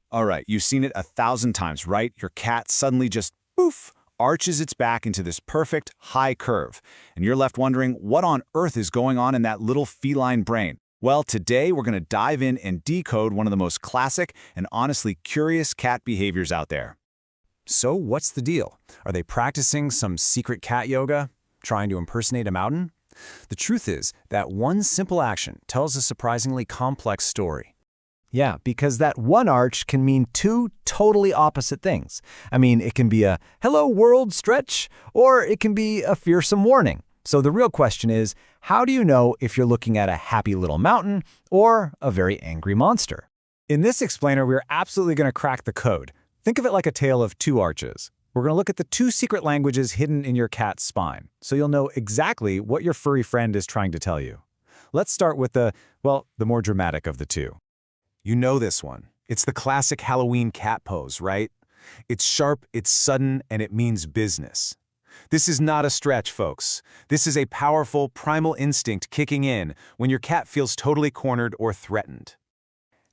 All right, you've seen it 1,000 times, right? Your cat suddenly just, poof, arches its back into this perfect high curve. And you're left wondering, what on earth is going on in that little feline brain? Well, today we're going to dive in and decode one of the most classic and honestly curious cat behaviors out there. So what's the deal? Are they practicing some secret cat yoga? Trying to impersonate a mountain? The truth is that one simple action tells a surprisingly complex story. Yeah, because that one arch can mean two totally opposite things. I mean, it can be a hello world stretch, or it can be a fearsome warning. So the real question is, how do you know if you're looking at a happy little mountain or a very angry monster? In this explainer, we're absolutely going to crack the code. Think of it like a tale of two arches. We're going to look at the two secret languages hidden in your cat's spine, so you'll know exactly what your furry friend is trying to tell you. Let's start with the more dramatic of the two. You know this one. It's the classic Halloween cat pose, right? It's sharp, it's sudden, and it means business. This is not a stretch, folks. This is a powerful, primal instinct kicking in when your cat feels totally cornered or threatened.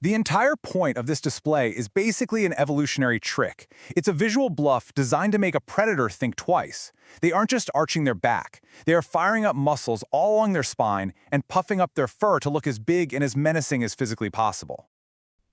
The entire point of this display is basically an evolutionary trick. It's a visual bluff designed to make a predator think twice. They aren't just arching their back. They are firing up muscles all along their spine and puffing up their fur to look as big and as menacing as physically possible.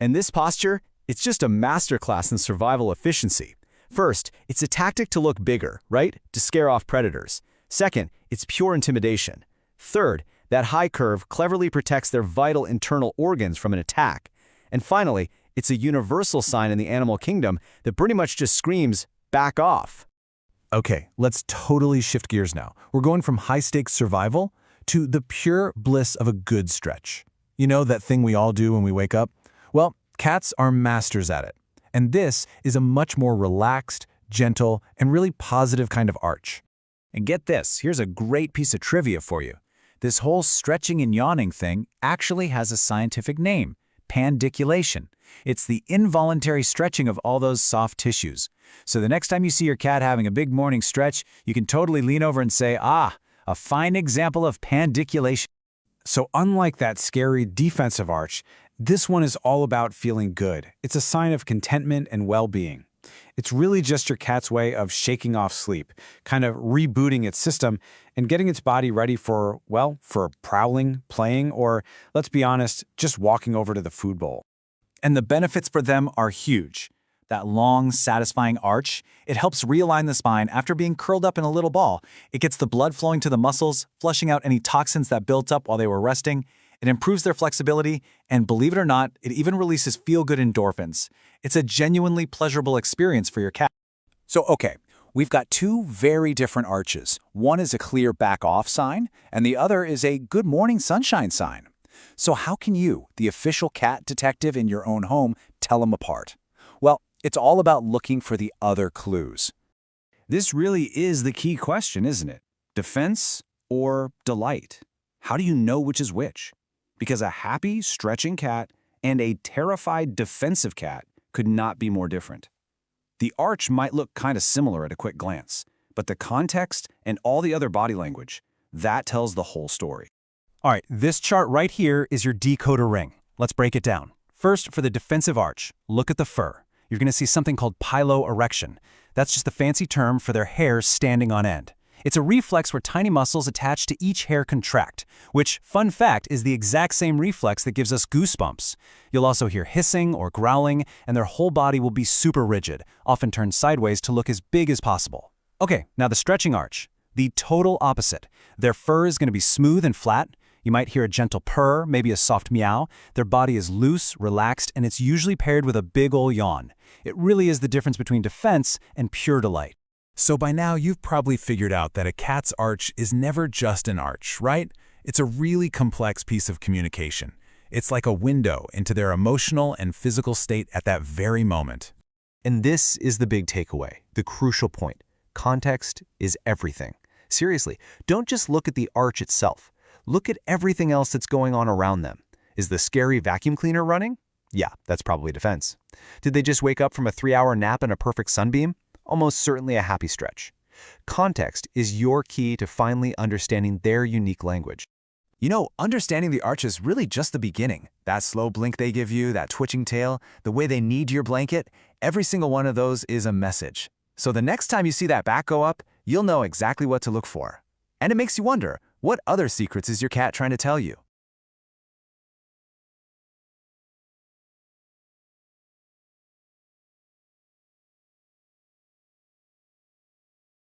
And this posture, it's just a masterclass in survival efficiency. First, it's a tactic to look bigger, right? To scare off predators. Second, it's pure intimidation. Third, that high curve cleverly protects their vital internal organs from an attack. And finally, it's a universal sign in the animal kingdom that pretty much just screams, back off. Okay, let's totally shift gears now. We're going from high-stakes survival to the pure bliss of a good stretch. You know that thing we all do when we wake up? Well, cats are masters at it. And this is a much more relaxed, gentle, and really positive kind of arch. And get this, here's a great piece of trivia for you. This whole stretching and yawning thing actually has a scientific name, pandiculation. It's the involuntary stretching of all those soft tissues. So the next time you see your cat having a big morning stretch, you can totally lean over and say, a fine example of pandiculation. So unlike that scary defensive arch, this one is all about feeling good. It's a sign of contentment and well-being. It's really just your cat's way of shaking off sleep, kind of rebooting its system and getting its body ready for prowling, playing, or, let's be honest, just walking over to the food bowl. And the benefits for them are huge. That long, satisfying arch, it helps realign the spine after being curled up in a little ball. It gets the blood flowing to the muscles, flushing out any toxins that built up while they were resting. It improves their flexibility, and believe it or not, it even releases feel-good endorphins. It's a genuinely pleasurable experience for your cat. So, okay, we've got two very different arches. One is a clear back-off sign, and the other is a good morning sunshine sign. So how can you, the official cat detective in your own home, tell them apart? Well, it's all about looking for the other clues. This really is the key question, isn't it? Defense or delight? How do you know which is which? Because a happy, stretching cat and a terrified, defensive cat could not be more different. The arch might look kind of similar at a quick glance, but the context and all the other body language, that tells the whole story. All right, this chart right here is your decoder ring. Let's break it down. First, for the defensive arch, look at the fur. You're going to see something called piloerection. That's just the fancy term for their hair standing on end. It's a reflex where tiny muscles attached to each hair contract, which, fun fact, is the exact same reflex that gives us goosebumps. You'll also hear hissing or growling, and their whole body will be super rigid, often turned sideways to look as big as possible. Okay, now the stretching arch. The total opposite. Their fur is going to be smooth and flat. You might hear a gentle purr, maybe a soft meow. Their body is loose, relaxed, and it's usually paired with a big ol' yawn. It really is the difference between defense and pure delight. So by now, you've probably figured out that a cat's arch is never just an arch, right? It's a really complex piece of communication. It's like a window into their emotional and physical state at that very moment. And this is the big takeaway, the crucial point. Context is everything. Seriously, don't just look at the arch itself. Look at everything else that's going on around them. Is the scary vacuum cleaner running? Yeah, that's probably defense. Did they just wake up from a 3-hour nap in a perfect sunbeam? Almost certainly a happy stretch. Context is your key to finally understanding their unique language. You know, understanding the arch is really just the beginning. That slow blink they give you, that twitching tail, the way they knead your blanket, every single one of those is a message. So the next time you see that back go up, you'll know exactly what to look for. And it makes you wonder, what other secrets is your cat trying to tell you?